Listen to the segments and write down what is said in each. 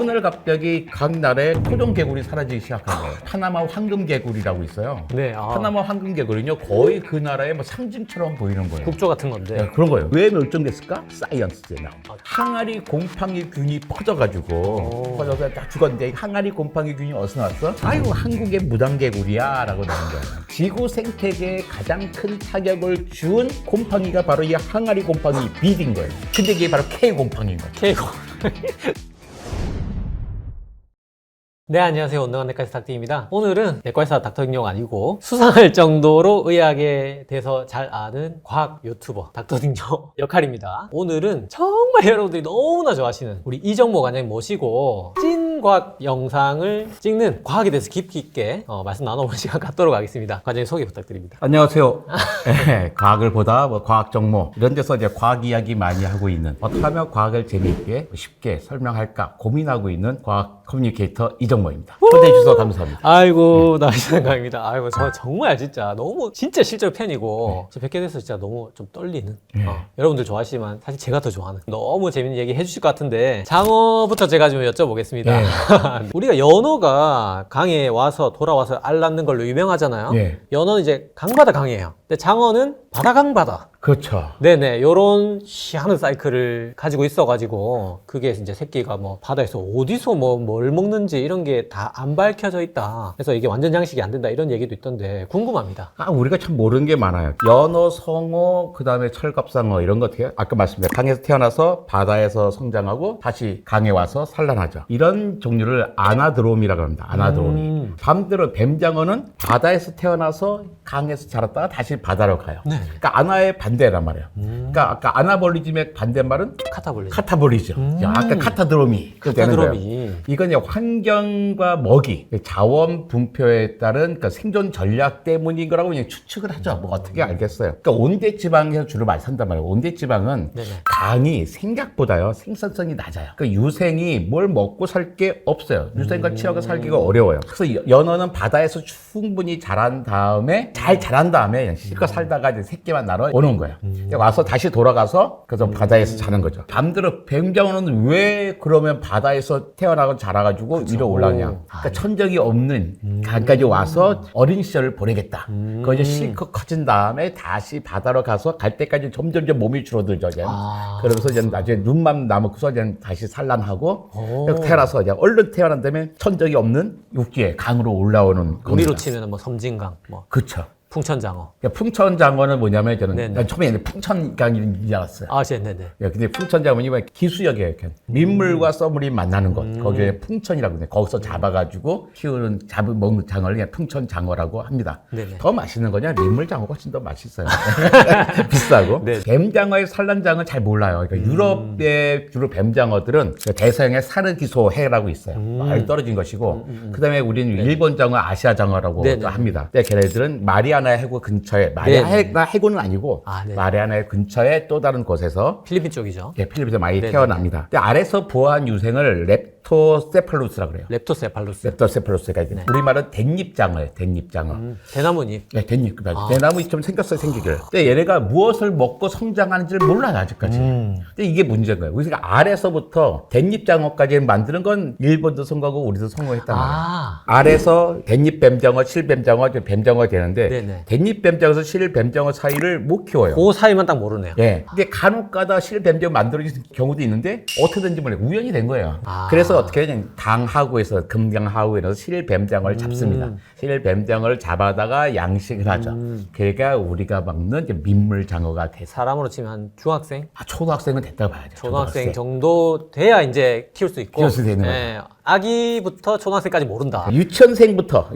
어느 날 갑자기 각 나라에 토종 개구리 사라지기 시작한 거예요. 파나마 황금 개구리라고 있어요. 네, 파나마 황금 개구리는요 거의 그 나라의 뭐 상징처럼 보이는 거예요. 국조 같은 건데. 네, 그런 거예요. 왜 멸종됐을까? 사이언스에 나온 항아리 곰팡이균이 퍼져가지고 퍼져서 다 죽었는데 항아리 곰팡이균이 어디서 나왔어? 아이고 한국의 무당개구리야 라고 나온 거예요. 지구 생태계에 가장 큰 타격을 준 곰팡이가 바로 이 항아리 곰팡이 비디인 거예요. 근데 이게 바로 K곰팡이인 거예요. 케이고. 네, 안녕하세요. 온능한 내과의사 닥터입니다. 오늘은 내과의사 닥터딩용 아니고 수상할 정도로 의학에 대해서 잘 아는 과학 유튜버 닥터딩용 역할입니다. 오늘은 정말 여러분들이 너무나 좋아하시는 우리 이정모 관장님 모시고 찐과학 영상을 찍는 과학에 대해서 깊이 있게 말씀 나눠보는 시간 갖도록 하겠습니다. 관장님 소개 부탁드립니다. 안녕하세요. 네, 과학을 보다 뭐 과학 정모 이런 데서 이제 과학 이야기 많이 하고 있는 어떻게 하면 과학을 재미있게 쉽게 설명할까 고민하고 있는 과학 커뮤니케이터 이정모입니다. 초대해 주셔서 감사합니다. 아이고, 나이스 생각입니다. 아이고, 저 정말 진짜 너무 진짜 실제로 팬이고 저 뵙게 돼서 진짜 너무 좀 떨리는 여러분들 좋아하시지만 사실 제가 더 좋아하는 너무 재밌는 얘기 해주실 것 같은데 장어부터 제가 좀 여쭤보겠습니다. 네. 우리가 연어가 강에 와서 돌아와서 알 낳는 걸로 유명하잖아요. 네. 연어는 이제 강바다 강이에요. 근데 장어는 바다 강바다. 그렇죠. 네네, 요런 희한한 사이클을 가지고 있어가지고 그게 이제 새끼가 뭐 바다에서 어디서 뭘 먹는지 이런 게 다 안 밝혀져 있다. 그래서 이게 완전 양식이 안 된다 이런 얘기도 있던데 궁금합니다. 우리가 참 모르는 게 많아요. 연어, 성어, 그 다음에 철갑상어 이런 거 어떻게 아까 말씀드린 강에서 태어나서 바다에서 성장하고 다시 강에 와서 산란하죠. 이런 종류를 아나드롬이라고 합니다. 아나드롬이. 반대로 뱀장어는 바다에서 태어나서 강에서 자랐다가 다시 바다로 가요. 네. 그러니까 아나의 반대란 말이에요. 그러니까 아까 아나볼리즘의 반대말은 카타볼리. 카타볼리죠. 아까 카타드롬이. 되는 거예요. 카타드롬이. 이건 이제 환경과 먹이, 자원 분표에 따른 그러니까 생존 전략 때문인 거라고 그냥 추측을 하죠. 뭐 어떻게 알겠어요. 그러니까 온대 지방에서 주로 많이 산단 말이에요. 온대 지방은 네네. 강이 생각보다요 생산성이 낮아요. 그러니까 유생이 뭘 먹고 살 게 없어요. 유생과 취하고 살기가 어려워요. 그래서 연어는 바다에서 충분히 자란 다음에 잘 자란 다음에 그냥 실컷 살다가 이제 새끼만 날아 오는 거예요. 와서 다시 돌아가서 그래서 바다에서 자는 거죠. 반대로 뱀장어는 왜 그러면 바다에서 태어나고 자라가지고 위로 올라오냐. 그러니까 천적이 없는 강까지 와서 어린 시절을 보내겠다. 그거 이제 실컷 커진 다음에 다시 바다로 가서 갈 때까지 점점 몸이 줄어들죠. 이제. 그러면서 이제 나중에 눈만 남고서 이제 다시 산란하고 태어나서 이제 얼른 태어난 다음에 천적이 없는 육지에 강으로 올라오는 우리로 겁니다. 치면 뭐 섬진강, 뭐 그쵸. 풍천장어. 그러니까 풍천장어는 뭐냐면 저는 네네. 난 처음에 풍천강인 줄 알았어요. 네네네. 근데 풍천장어는 기수역이에요. 이렇게. 민물과 써물이 만나는 곳. 거기에 풍천이라고 해요. 거기서 잡아가지고 키우는 먹는 장어를 그냥 풍천장어라고 합니다. 네네. 더 맛있는 거냐? 민물장어가 훨씬 더 맛있어요. 비싸고. 네. 뱀장어의 산란장은 잘 몰라요. 그러니까 유럽의 주로 뱀장어들은 대서양의 사르기소해라고 있어요. 많이 떨어진 것이고 그다음에 우리는 일본 장어, 아시아 장어라고 네네. 합니다. 근데 걔네들은 마리아나 해구 근처에 마리아나 해구는 아니고 네. 마리아나 근처에 또 다른 곳에서 필리핀 쪽이죠. 필리핀에서 많이 네네. 태어납니다. 근데 아래서 부화한 유생을 렙토세팔루스라고 그래요. 렙토세팔루스. 렙토세팔루스가 있는데 우리말은 댄잎장어예요. 댄잎장어. 대나무잎. 네, 댄잎. 대나무 좀 생겼어요, 생기길. 근데 얘네가 무엇을 먹고 성장하는지를 몰라요, 아직까지. 근데 이게 문제인 거예요. 우리가 아래서부터 댄잎장어까지 만드는 건 일본도 성공하고 우리도 성공했단 말이에요. 아래서 댄잎뱀장어, 실뱀장어, 뱀장어가 되는데 네네. 댄잎뱀장어에서 실뱀장어 사이를 못 키워요. 그 사이만 딱 모르네요. 예. 근데 간혹 가다 실뱀장어 만들어진 경우도 있는데 어떻게 된지 몰라요. 우연히 된 거예요. 그래서 어떻게 그냥 강하구에서 금강하구에서 실뱀장어를 잡습니다. 실뱀장어를 잡아다가 양식을 하죠. 그러니까 우리가 먹는 이제 민물장어가 돼서 사람으로 치면 한 중학생? 초등학생은 됐다고 봐야죠. 초등학생 정도 돼야 이제 키울 수 있고. 키울 수 있는 아기부터 초등학생까지 모른다. 유치원생부터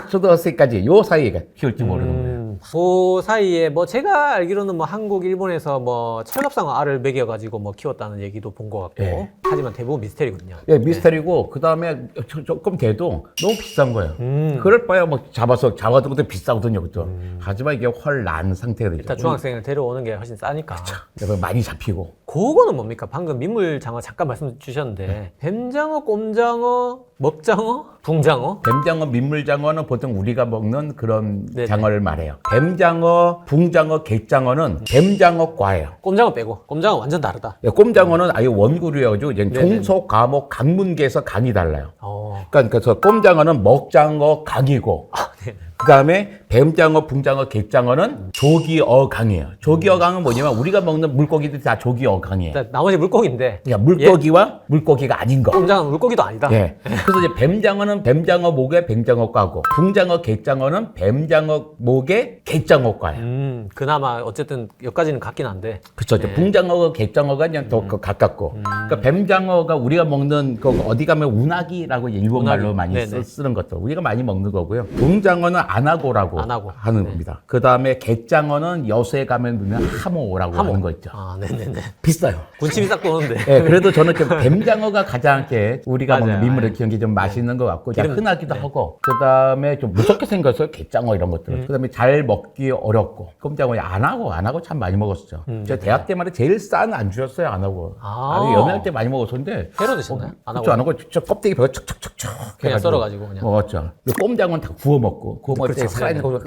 초등학생까지 요 사이에 키울지 모르는 거예요. 그 사이에 뭐 제가 알기로는 뭐 한국, 일본에서 뭐 철갑상어 알을 먹여가지고 뭐 키웠다는 얘기도 본 것 같고. 예. 하지만 대부분 미스테리거든요. 예, 미스터리고 그 다음에 조금 돼도 너무 비싼 거예요. 그럴 바야 뭐 잡아도 것도 비싸거든요, 그죠? 하지만 이게 헐 난 상태가 되죠. 일단 중학생을 데려오는 게 훨씬 싸니까. 그래서 많이 잡히고 그거는 뭡니까? 방금 민물장어 잠깐 말씀 주셨는데 뱀장어, 꼼장어, 먹장어, 붕장어? 뱀장어, 민물장어는 보통 우리가 먹는 그런 네네. 장어를 말해요. 뱀장어, 붕장어, 갯장어는 뱀장어과예요. 꼼장어 빼고. 꼼장어 완전 다르다. 꼼장어는 아예 원구류여가지고 이제 네네. 종속, 과목, 강문계에서 강이 달라요. 어. 그러니까 그래서 꼼장어는 먹장어 강이고, 네. 그 다음에 뱀장어, 붕장어, 갯장어는 조기어강이에요. 조기어강은 뭐냐면 우리가 먹는 물고기들이 다 조기어강이에요. 일단 나머지 물고기인데 그러니까 물고기와 물고기가 아닌 거. 꼼장어는 물고기도 아니다. 예. 그래서 이제 뱀장어는 뱀장어 목에 뱀장어과고, 붕장어, 갯장어는 뱀장어 목에 갯장어과예요. 그나마 어쨌든 여기까지는 같긴 한데. 그렇죠. 네. 붕장어가 갯장어가 그냥 더 가깝고. 그러니까 뱀장어가 우리가 먹는 그 어디 가면 운하기라고 일본 말로 운하기. 많이 네네. 쓰는 것도 우리가 많이 먹는 거고요. 붕장어는 안하고라고 안하고. 하는 네. 겁니다. 그 다음에 갯장어는 여수에 가면 보면 하모라고 하는 거 있죠. 아, 네네네. 비싸요. 군침이 싹 도는데. 예, 그래도 저는 좀 뱀장어가 가장 이렇게 우리가 맞아요. 먹는 민물을 예. 키우는 게 좀 맛있는 것 같고, 기름- 흔하기도 네. 하고, 그 다음에 좀 무섭게 생겼어요. 갯장어 이런 것들. 그 다음에 잘 먹기 어렵고, 꼼장어 안 하고 참 많이 먹었었죠. 제가 대학 때마다 제일 싼 안주였어요, 안 하고. 아. 아니, 연애할 때 많이 먹었었는데. 회로 드셨나요? 안 그렇죠, 하고? 안 하고, 저 껍데기 벽에 척척척척. 그냥 해가지고 썰어가지고 그냥. 먹었죠. 근데 꼼장어는 다 구워 먹고, 구워 먹을 때 그렇죠. 살아있는 거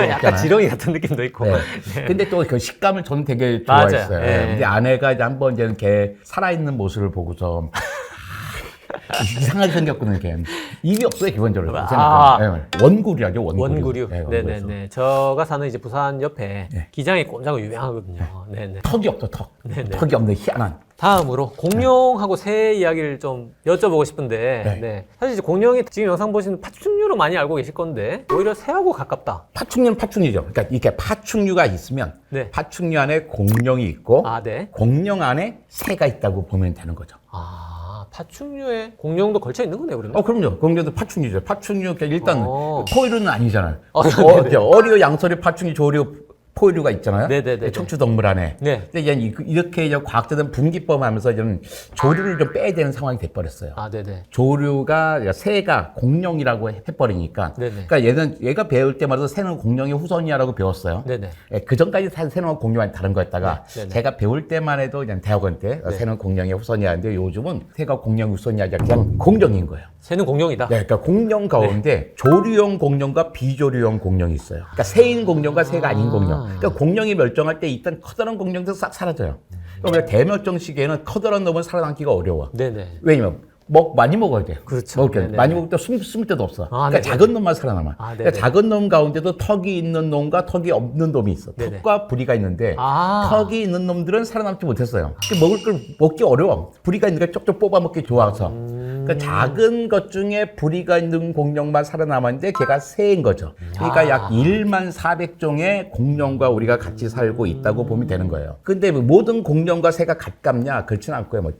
약간 지렁이 같은 느낌도 있고. 네. 근데 또 그 식감을 저는 되게 맞아요. 좋아했어요. 예. 근데 아내가 이제 한번 이제 이렇게 살아있는 모습을 보고서 이상하게 생겼거든요, 걔. 입이 없어요, 기본적으로. 아. 네. 원구류하죠, 원구류. 원구류. 네, 원구류에서. 네네네. 저가 사는 이제 부산 옆에 네. 기장에 꼼장어 유명하거든요. 네네. 턱이 없어, 턱. 네네. 턱이 없는 희한한. 다음으로 공룡하고 새 이야기를 좀 여쭤보고 싶은데, 네. 네. 사실 이제 공룡이 지금 영상 보시는 파충류로 많이 알고 계실 건데, 오히려 새하고 가깝다. 파충류는 파충류죠. 그러니까 이렇게 파충류가 있으면 네. 파충류 안에 공룡이 있고 아, 네. 공룡 안에 새가 있다고 보면 되는 거죠. 아, 파충류에 공룡도 걸쳐 있는 거네요, 그러면? 그럼요. 공룡도 파충류죠. 파충류, 그러니까 일단 어. 포유류는 아니잖아요. 네네. 어류, 양서류, 파충류, 조류, 포유류가 있잖아요. 네네네네. 척추동물 안에. 네. 근데 이렇게 이제 과학자들은 분기법하면서 좀 조류를 좀 빼야 되는 상황이 돼버렸어요. 아, 네네. 조류가 새가 공룡이라고 해버리니까. 네네. 그러니까 얘가 배울 때마다 새는 공룡의 후손이야라고 배웠어요. 네네. 예, 그 전까지 새는 공룡이 다른 거였다가 네, 네네. 제가 배울 때만 해도 그냥 대학원 때 네. 새는 공룡의 후손이었는데 요즘은 새가 공룡의 후손이 아니라 그냥 공룡인 거예요. 새는 공룡이다. 네, 그러니까 공룡 가운데 조류용 공룡과 비조류용 공룡이 있어요. 그러니까 새인 공룡과 새가 아닌 공룡. 그러니까 공룡이 멸종할 때 일단 커다란 공룡도 싹 사라져요. 그러니까 대멸종 시기에는 커다란 놈은 살아남기가 어려워. 네네. 왜냐면 많이 먹어야 돼. 그렇죠. 먹을 때 네네. 많이 먹을 때 숨을 데도 없어. 아, 그러니까 네네. 작은 놈만 살아남아. 아, 그러니까 네네. 작은 놈 가운데도 턱이 있는 놈과 턱이 없는 놈이 있어. 네네. 턱과 부리가 있는데 아. 턱이 있는 놈들은 살아남지 못했어요. 먹을 걸 먹기 어려워. 부리가 있는 게 쪽쪽 뽑아 먹기 좋아서. 그러니까 작은 것 중에 부리가 있는 공룡만 살아남았는데 걔가 새인 거죠. 그러니까 아. 약 1만 400종의 공룡과 우리가 같이 살고 있다고 보면 되는 거예요. 근데 뭐 모든 공룡과 새가 가깝냐? 그렇진 않고요. 뭐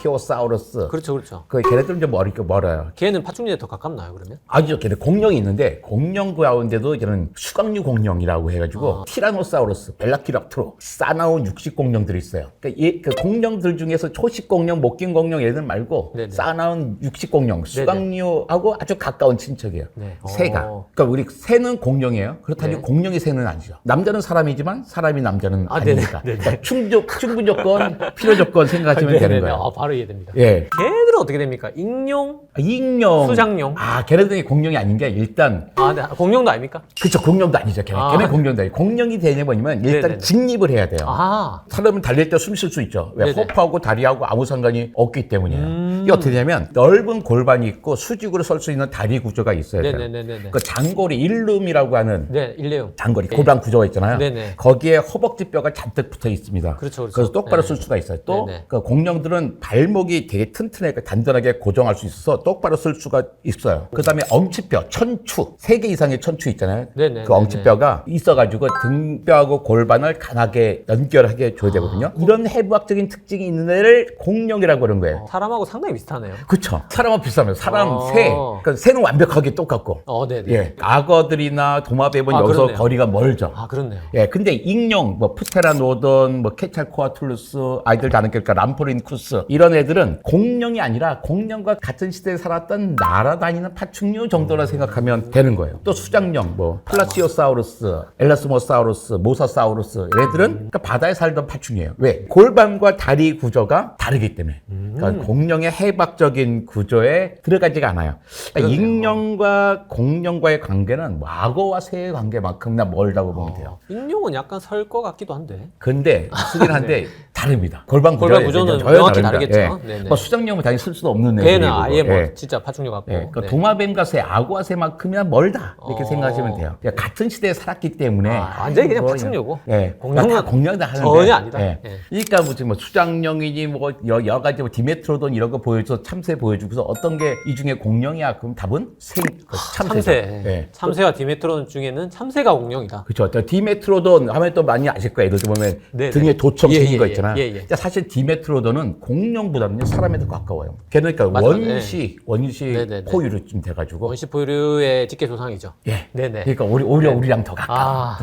브라키오사우루스. 그렇죠, 그렇죠. 걔네들은 좀 멀어요. 걔는 파충류에 더 가깝나요, 그러면? 아니죠. 걔네 공룡이 있는데 공룡 가운데도 걔는 수각류 공룡이라고 해가지고 티라노사우루스, 벨라키랍토로 싸나운 육식 공룡들이 있어요. 그러니까 그 공룡들 중에서 초식 공룡, 목긴 공룡 얘들 말고 네네. 싸나운 육식 공룡, 수각류하고 아주 가까운 친척이에요. 네. 새가. 어. 그러니까 우리 새는 공룡이에요. 그렇다니 네. 공룡이 새는 아니죠. 남자는 사람이지만 사람이 남자는 아, 네네. 아니니까. 네네. 그러니까 충분 조건, 필요 조건 생각하시면 되는 네네네. 거예요. 바로 이해됩니다. 예. 걔들은 어떻게 됩니까? 익룡? 익룡. 수장룡? 걔네들이 공룡이 아닌 게 일단 아, 네. 공룡도 아닙니까? 그쵸, 공룡도 아니죠. 걔네, 아. 걔네 공룡도 아니고. 공룡이 되냐 뭐냐면 일단 네네네. 직립을 해야 돼요. 아, 사람은 달릴 때 숨 쉴 수 있죠. 왜? 네네. 호흡하고 다리하고 아무 상관이 없기 때문이에요. 이게 어떻게 되냐면 넓은 골반이 있고 수직으로 설 수 있는 다리 구조가 있어야 돼요. 네네네네. 그 장골이 일룸이라고 하는 네, 일레용. 장거리 네. 골반 구조가 있잖아요. 네네. 거기에 허벅지 뼈가 잔뜩 붙어 있습니다. 그렇죠, 그렇죠. 래서 똑바로 네. 쓸 수가 있어요. 또 네네. 그 공룡들은 발목이 되게 튼튼하게 단단하게 고정할 수 있어서 똑바로 쓸 수가 있어요. 그다음에 엄지뼈, 천추, 3개 이상의 천추 있잖아요. 네네. 그 엄지뼈가 있어가지고 등뼈하고 골반을 강하게 연결하게 줘야 되거든요. 이런 해부학적인 특징이 있는 애를 공룡이라고 그런 거예요. 사람하고 상당히 비슷하네요. 그쵸. 사람은 비슷하면 사람, 어. 새. 그러니까 새는 완벽하게 똑같고. 네네. 예. 악어들이나 도마뱀은 아, 여기서 그렇네요. 거리가 멀죠. 아, 그렇네요. 예, 근데 익룡, 뭐 프테라노돈, 뭐 케찰코아툴루스, 아이들 다는 그러니까 람포린쿠스 이런 애들은 공룡이 아니고 아니라 공룡과 같은 시대에 살았던 날아다니는 파충류 정도라 생각하면 되는 거예요. 또 수장령, 뭐 플라시오사우루스, 엘라스모사우루스, 모사사우루스 얘들은 그러니까 바다에 살던 파충류예요. 왜? 골반과 다리 구조가 다르기 때문에. 그러니까 공룡의 해박적인 구조에 들어가지가 않아요. 그러니까 익룡과 공룡과의 관계는 뭐 악어와 새의 관계만큼이나 멀다고 보면 돼요. 익룡은 약간 설 것 같기도 한데. 근데 쓰긴 한데 다릅니다. 골반 구조는 전혀 명확히 다릅니다. 다르겠죠. 예. 네네. 뭐 수장령은 당연히 쓸 수도 없는 걔는 애들이고. 아예 뭐 예. 진짜 파충류 같고. 예, 그러니까 네. 도마뱀과 새, 악어와 새만큼이나 멀다 이렇게 생각하시면 돼요. 그러니까 같은 시대에 살았기 때문에 완전히 그냥 파충류고. 예, 공룡은 다 공룡이다 하는데 전혀 아니다. 예. 예. 그러니까 뭐 수장령이니 뭐 여러 가지 뭐 디메트로돈 이런 거 보여줘 참새 보여주고서 어떤 게 이 중에 공룡이야? 그럼 답은 참새죠. 참새. 예. 참새와 디메트론 중에는 참새가 공룡이다. 그렇죠. 디메트로돈 하면 또 많이 아실 거예요. 예를 들면 네네. 등에 도청 예, 생긴 예, 거 예. 있잖아요. 예, 예. 근데 사실 디메트로돈은 공룡보다는 사람에 더 가까워요. 걔는 그러니까 맞아, 원시 네네네. 포유류 좀 돼가지고. 원시포유류의 직계 조상이죠. 예. 네네. 그러니까 오히려 우리랑 더 가까워. 아,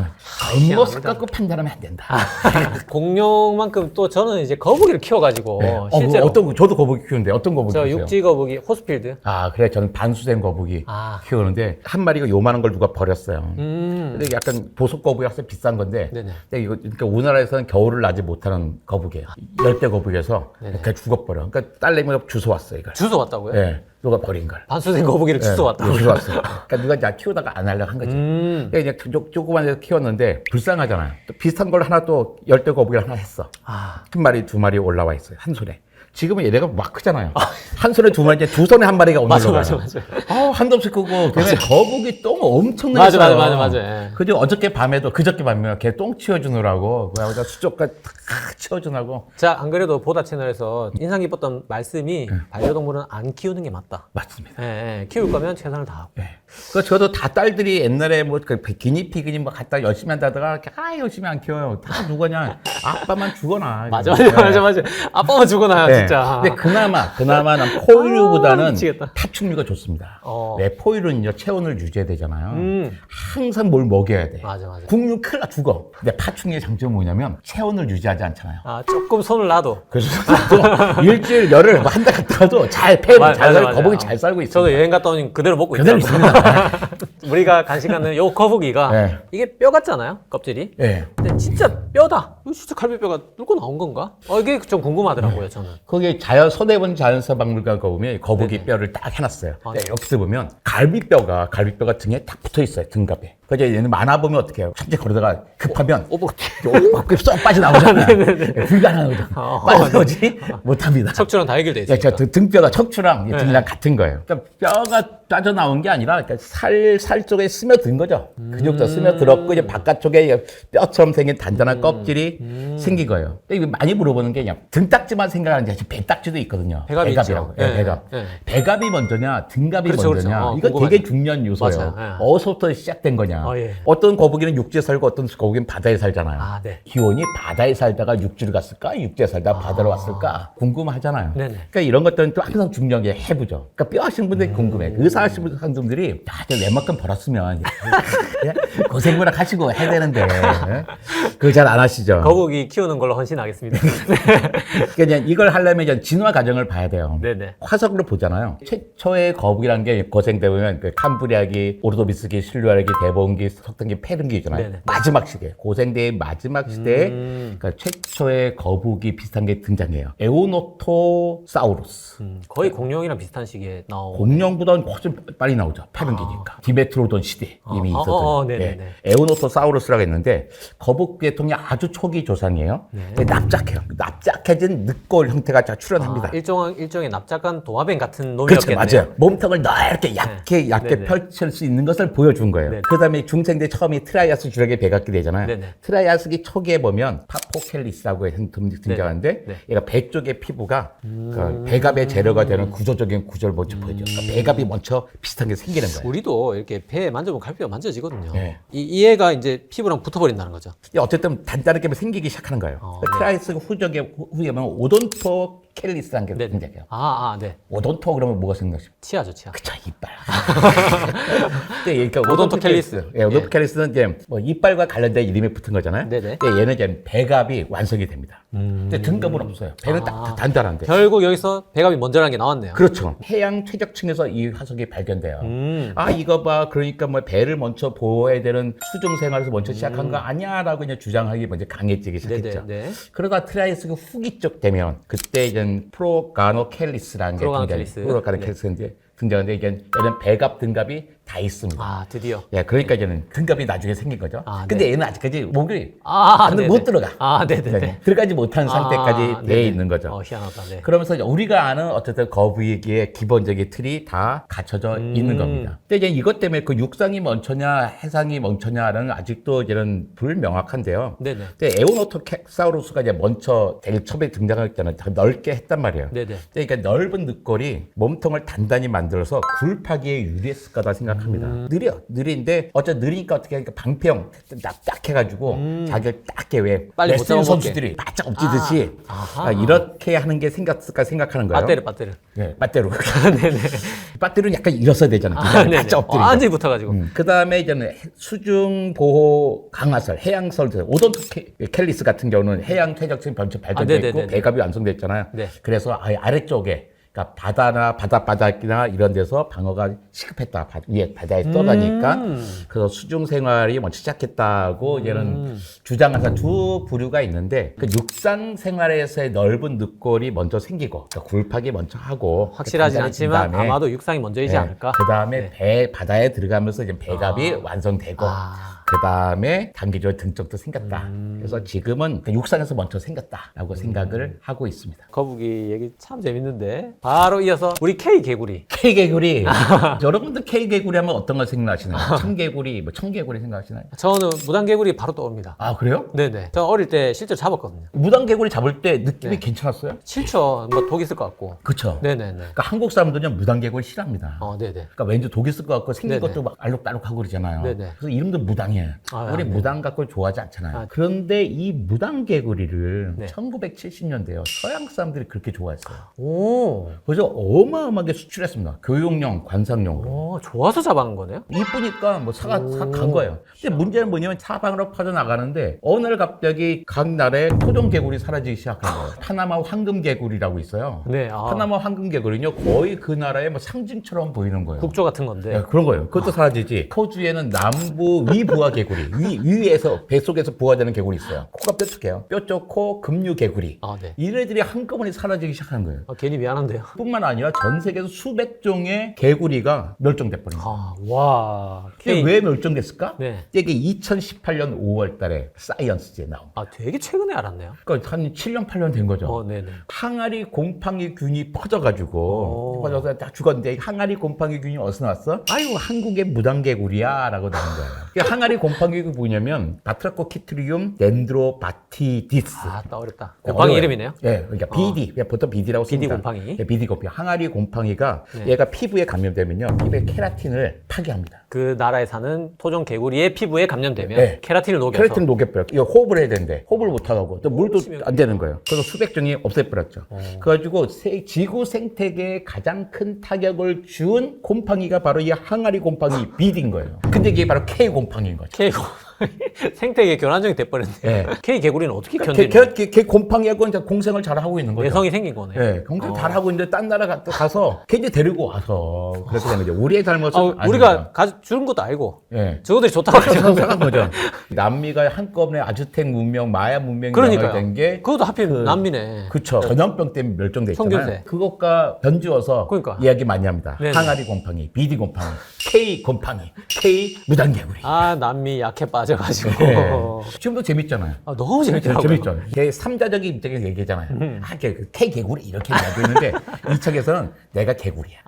겉모습 갖고 판단하면 안 된다. 공룡만큼 또 저는 이제 거북이를 키워가지고 네. 실제로 어떤 거, 저도 거북이 키우는데 어떤 거북이 저 키우세요? 육지 거북이 호스필드. 아, 그래. 저는 반수생 거북이 아. 키우는데 한 마리가 요만한 걸 누가 버렸어요. 음. 근데 약간 보석 거북이라서 비싼 건데 네네. 근데 이거 그러니까 우리나라에서는 겨울을 나지 못하는 거북이에요. 열대 거북이에서 네네. 이렇게 죽어버려. 그러니까 딸내미가 주워 왔어 이걸. 주워 왔다고요? 예, 누가 버린 걸. 반수생 거북이를 주워 왔다고요? 주워 왔어. 그러니까 누가 이제 키우다가 안 하려고 한 거지. 그러니까 이제 조그만 데서 키웠는데 불쌍하잖아요. 또 비슷한 걸 하나 또 열대 거북이를 하나 했어. 아. 한 마리 두 마리 올라와 있어요. 한 손에. 지금은 얘네가 막 크잖아요. 한 손에 두 마리, 이제 두 손에 한 마리가 맞아, 올라가요. 맞아. 한도 없이 크고, 걔네 거북이 똥 엄청나게 맞아, 싸요. 맞아. 예. 그죠? 어저께 밤에도, 그저께 밤에 걔 똥 치워주느라고, 그래서 수족까지 탁 치워주느라고. 자, 안 그래도 보다 채널에서 인상 깊었던 말씀이 반려동물은 안 키우는 게 맞다. 맞습니다. 예, 예. 키울 거면 최선을 다하고. 예. 그 저도 다 딸들이 옛날에 뭐 기니피그니 뭐 갖다 열심히 한다다가 열심히 안 키워요. 다 누구냐? 아빠만 죽어나. 맞아. 예. 아빠만 죽어놔요, 네. 진짜. 근데 그나마 난 포유류보다는 미치겠다. 파충류가 좋습니다. 어. 왜 포유류는요 체온을 유지해야 되잖아요. 음. 항상 뭘 먹여야 돼. 맞아. 국류 큰일 나 죽어. 근데 파충류의 장점은 뭐냐면 체온을 유지하지 않잖아요. 아, 조금 손을 놔도. 그래서 또 일주일 열흘 뭐 한 달 갔다 가도 잘 맞아, 잘 살고 맞아. 거북이 잘 살고 있어요. 저도 여행 갔다 오니 그대로 먹고 그대로 있더라고요. 있습니다. 우리가 간식하는 요 거북이가 네. 이게 뼈 같잖아요, 껍질이. 예. 근데 진짜 뼈다. 이거 진짜 갈비뼈가 뚫고 나온 건가? 이게 좀 궁금하더라고요, 저는. 거기 손해본 자연사박물관 가보면 거북이 네네. 뼈를 딱 해놨어요. 아, 근데 여기서 보면 갈비뼈가 등에 딱 붙어 있어요. 등갑에. 그래서 얘는 만화 보면 어떻게 해요? 천천히 걸어다가 급하면 이렇게 쏙 빠져나오잖아요. 불가능한 거죠. 빠져나오지 못합니다. 척추랑 다 해결돼 예, 있으니까. 저 등뼈가 척추랑 이 네. 등이랑 같은 거예요. 그러니까 뼈가 빠져나온 게 아니라 그러니까 살 쪽에 스며든 거죠. 근육도 스며들었고 이제 바깥쪽에 뼈처럼 생긴 단단한 껍질이 생긴 거예요. 근데 이거 많이 물어보는 게 그냥 등딱지만 생각하는데 사실 배딱지도 있거든요. 배갑이 배갑이라고. 있죠. 예, 네. 배갑. 네. 배갑이 먼저냐, 등갑이 그렇죠, 먼저냐. 그렇죠. 이거 궁금하죠. 되게 중요한 요소예요. 맞아요. 예. 어디서부터 시작된 거냐. 예. 어떤 거북이는 육지에 살고 어떤 거북이는 바다에 살잖아요. 아, 네. 기온이 바다에 살다가 육지로 갔을까? 육지에 살다가 바다로 왔을까? 궁금하잖아요. 네네. 그러니까 이런 것들은 또 항상 중요하게 해보죠. 그러니까 뼈 하시는 분들이 궁금해. 의사 하시는 분들이 웬만큼 벌었으면 고생부락 하시고 해야 되는데 그거 잘 안 하시죠. 거북이 키우는 걸로 헌신하겠습니다. 그러니까 이걸 하려면 이제 진화 과정을 봐야 돼요. 네네. 화석으로 보잖아요. 최초의 거북이라는 게 고생돼 보면 그 캄브리아기, 오르도비스기, 실루아기, 대봉기, 석탄기, 페른기 있잖아요. 네네. 마지막 시대, 고생대의 마지막 시대에 그러니까 최초의 거북이 비슷한 게 등장해요. 에오노토사우루스. 거의 공룡이랑 비슷한 시기에 나온. 공룡보다는 훨씬 빨리 나오죠. 페른기니까. 디메트로돈 시대 이미 있었어요. 네네네. 에오노토사우루스라고 했는데 거북 계통이 아주 초기 조상이에요. 근데 납작해요. 납작해진 늑골 형태가 잘 출현합니다. 일종의 납작한 도마뱀 같은 그렇죠, 놈이었겠네요. 맞아요. 몸통을 넓게 얇게 네네. 펼칠 수 있는 것을 보여준 거예요. 네네. 그 다음에 중생대 처음에 트라이아스 주력에 배갖게 되잖아요. 네네. 트라이아스기 초기에 보면 파포켈리스라고 등장하는데 네. 얘가 배 쪽의 피부가 그 배갑의 재료가 되는 구조적인 구조를 먼저 보여줘요. 그러니까 배갑이 먼저 비슷한 게 생기는 거예요. 우리도 이렇게 배 만져보면 갈비가 만져지거든요. 네. 이 애가 이제 피부랑 붙어버린다는 거죠. 어쨌든 단단하게 생기기 시작하는 거예요. 네. 트라이아스 후에 보면 오돈토 켈리스라는 게 네네. 등장해요. 네. 오돈토 그러면 뭐가 생각나십니까? 치아죠, 치아. 그쵸, 이빨. 네, 그러니까 오돈토 캘리스. 예, 오돈토 캘리스는 이제 뭐 이빨과 관련된 이름이 붙은 거잖아요. 네네. 근데 얘는 이제 배갑이 완성이 됩니다. 근데 등급은 없어요. 배는 딱 단단한데. 결국 여기서 배갑이 먼저라는 게 나왔네요. 그렇죠. 해양 최적층에서 이 화석이 발견돼요. 이거 봐. 그러니까 뭐 배를 먼저 보호해야 되는 수중 생활에서 먼저 시작한 거 아니야라고 이제 주장하기 먼저 강해지기 시작했죠. 네네. 네. 그러다 트라이아스가 후기 쪽 되면 그때 이제 프로가노켈리스라는 게 프로가노켈리스. 프로가노켈리스인데 등장하는데 이게 얘는 배갑 등갑이 다 있습니다. 드디어. 예, 그러니까 이제는 등갑이 나중에 생긴 거죠. 근데 얘는 아직까지 목이 네네. 못 들어가. 네네네. 네, 들어가지 못한 상태까지 돼 있는 거죠. 희한하다. 네. 그러면서 우리가 아는 어쨌든 거북이의 기본적인 틀이 다 갖춰져 있는 겁니다. 근데 이제 이것 때문에 그 육상이 먼저냐 해상이 먼저냐는 아직도 이제는 불명확한데요. 네네. 근데 에오노토사우루스가 이제 먼저 제일 처음에 등장했잖아요. 더 넓게 했단 말이에요. 네네. 그러니까 넓은 늑골이 몸통을 단단히 만들어서 굴파기에 유리했을 거다 생각합니다. 느린데 느리니까 어떻게 하니까 방평 딱 해가지고 자기를 딱게 왜 빨리 못 레슬링 잡아먹게. 선수들이 바짝 엎지듯이 이렇게 하는 게 생겼을까 생각하는 거예요. 빠떼르. 네, 빠떼로. 네네. 빠떼로는 약간 일어서야 되잖아요. 그냥 바짝 엎드리고. 완전히 붙어가지고. 그 다음에 이제는 수중 보호 강화설, 해양설들, 오돈토 켈리스 같은 경우는 해양 최적층 번째 발견됐고 네네네네. 배갑이 완성됐잖아요. 네. 그래서 아예 아래쪽에 그러니까 바다나 바닷바닥이나 이런 데서 방어가 시급했다. 위에 바다에 떠다니까 그래서 수중 생활이 먼저 시작했다고 이제는 주장하는 두 부류가 있는데 그 육상 생활에서의 넓은 늑골이 먼저 생기고 그러니까 굴팍이 먼저 하고 확실하진 그 않지만 다음에 아마도 육상이 먼저이지 않을까? 그 다음에 바다에 들어가면서 이제 배갑이 완성되고 그 다음에 단기적으로 등쪽도 생겼다. 그래서 지금은 그 육상에서 먼저 생겼다라고 생각을 하고 있습니다. 거북이 얘기 참 재밌는데 바로 이어서 우리 K 개구리. K개구리. 여러분들 K개구리 하면 어떤 걸 생각하시나요? 청개구리, 뭐 청개구리 생각하시나요? 저는 무당개구리 바로 떠오릅니다. 아, 그래요? 네네. 저 어릴 때 실제로 잡았거든요. 무당개구리 잡을 때 느낌이 괜찮았어요? 싫죠. 뭐 독 있을 것 같고. 그쵸. 네네네. 그러니까 한국 사람들은 무당개구리 싫어합니다. 네네. 그러니까 왠지 독 있을 것 같고 생긴 네네. 것도 막 알록달록하고 그러잖아요. 네네. 그래서 이름도 무당이에요. 우리 네. 무당 갖고 좋아하지 않잖아요. 그런데 이 무당개구리를 네. 1970년대요. 서양 사람들이 그렇게 좋아했어요. 오. 그래서 어마어마하게 수출했습니다. 교육용, 관상용으로. 좋아서 잡아간 거네요? 이쁘니까 뭐 간 거예요. 근데 문제는 뭐냐면 사방으로 퍼져나가는데 어느 날 갑자기 각 나라에 토종개구리 사라지기 시작한 거예요. 파나마 황금개구리라고 있어요. 네. 파나마 황금개구리는요 거의 그 나라의 뭐 상징처럼 보이는 거예요. 국조 같은 건데. 네, 그런 거예요. 그것도 사라지지. 호주에는 남부 위부하 개구리, 위에서 뱃속에서 부화되는 개구리 있어요. 코가 뾰족해요. 뾰족코 금류 개구리. 네. 이래들이 한꺼번에 사라지기 시작하는 거예요. 괜히 미안한데요. 뿐만 아니라 전 세계에서 수백 종의 개구리가 멸종돼 버린 거예요. 와. 이게 왜 멸종됐을까? 네. 이게 2018년 5월 달에 사이언스지에 나온 거예요. 되게 최근에 알았네요. 그러니까 한 7년, 8년 된 거죠. 네네. 항아리 곰팡이 균이 퍼져가지고 퍼져서 딱 죽었는데 항아리 곰팡이 균이 어디서 나왔어? 아이고 한국의 무당개구리야 라고 나온 거예요. 이게 항아리 곰팡이가 뭐냐면 바트라코키트리움 덴드로바티디스. 어렵다. 곰팡이 이름이네요? 예, 그러니까 BD, 보통 BD라고 BD 씁니다. 곰팡이. 예, BD 곰팡이. 항아리 곰팡이가 얘가 피부에 감염되면요, 피부의 케라틴을 파괴합니다. 그 나라에 사는 토종 개구리의 피부에 감염되면 네. 케라틴을 녹여서 케라틴 녹여버려. 이거 호흡을 해야 되는데 호흡을 못 하고 또 물도 안 되는 거예요. 그래서 수백 종이 없애버렸죠. 그래가지고 지구 생태계에 가장 큰 타격을 준 곰팡이가 바로 이 항아리 곰팡이 BD인 거예요. 근데 이게 바로 K 곰팡이인 거죠. K 생태계 교란종이 돼버렸네. 네. K 개구리는 어떻게 견디는 거예요? 걔 곰팡이하고 이제 공생을 잘 하고 있는 거죠. 내성이 생긴 거네. 네, 공생 잘 하고 있는데 딴 나라 가서 걔 이제 데리고 와서 그렇게 되는 거죠. 우리의 잘못은 우리가 주는 것도 알고 네. 저것들이 좋다고 하죠. 생각한 거죠. 남미가 한꺼번에 아주텍 문명, 마야 문명이 그러니까요. 된 게 그것도 하필 남미네. 그쵸. 전염병 때문에 멸종됐잖아요. 청균세. 그것과 변주어서 그러니까. 이야기 많이 합니다. 네네. 항아리 곰팡이, BD 곰팡이, K 곰팡이, K 무당개구리. 남미 약해 빠져가지고. 네. 지금도 재밌잖아요. 너무 재밌더라고요. 재밌죠. 걔 삼자적인 입장에서 얘기하잖아요. 걔 K 개구리 이렇게 이야기했는데 이 책에서는 내가 개구리야.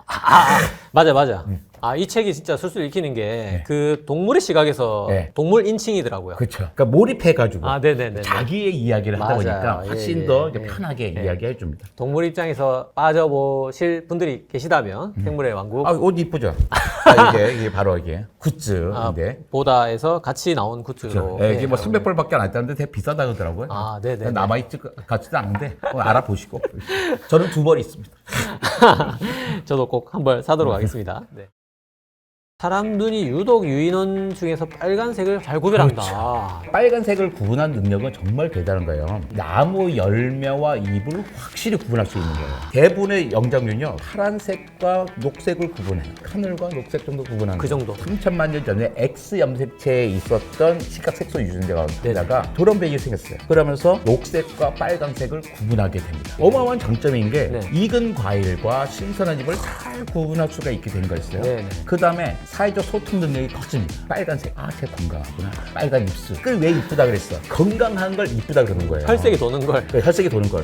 맞아. 아, 이 책이 진짜 술술 읽히는 게 그 동물의 시각에서 네. 동물 인칭이더라고요. 그렇죠. 그러니까 몰입해가지고 아, 네네네. 자기의 이야기를 하다 맞아요. 보니까 예, 훨씬 예, 더 이제 예. 편하게 이야기해 줍니다. 동물 입장에서 빠져보실 분들이 계시다면 생물의 왕국 아, 옷 이쁘죠? 아, 이게 바로 이게 굿즈인데. 보다에서 같이 나온 굿즈로. 예, 이게 뭐 300불밖에 안 했다는데 되게 비싸다 그러더라고요. 아, 네네. 남아있지 같지도 않은데 알아보시고. 저는 2벌 있습니다. 저도 꼭 한 벌 사도록 하겠습니다. 네. 사람 눈이 유독 유인원 중에서 빨간색을 잘 구별한다. 빨간색을 구분한 능력은 정말 대단한 거예요. 나무 열매와 잎을 확실히 구분할 수 있는 거예요. 대부분의 영장류는요, 파란색과 녹색을 구분해요. 하늘과 녹색 정도 구분하는 그 정도. 3천만 년 전에 X 염색체에 있었던 시각색소 유전자가 네네. 돌연변이 생겼어요. 그러면서 녹색과 빨간색을 구분하게 됩니다. 어마어마한 장점인 게 네. 익은 과일과 신선한 잎을 잘 구분할 수가 있게 된 거였어요. 네네. 그 다음에 사회적 소통 능력이 커집니다. 빨간색, 아, 쟤 건강하구나. 빨간 입술. 그 왜 이쁘다 그랬어? 건강한 걸 이쁘다 그러는 거예요. 혈색이 도는 걸. 혈색이 도는 걸.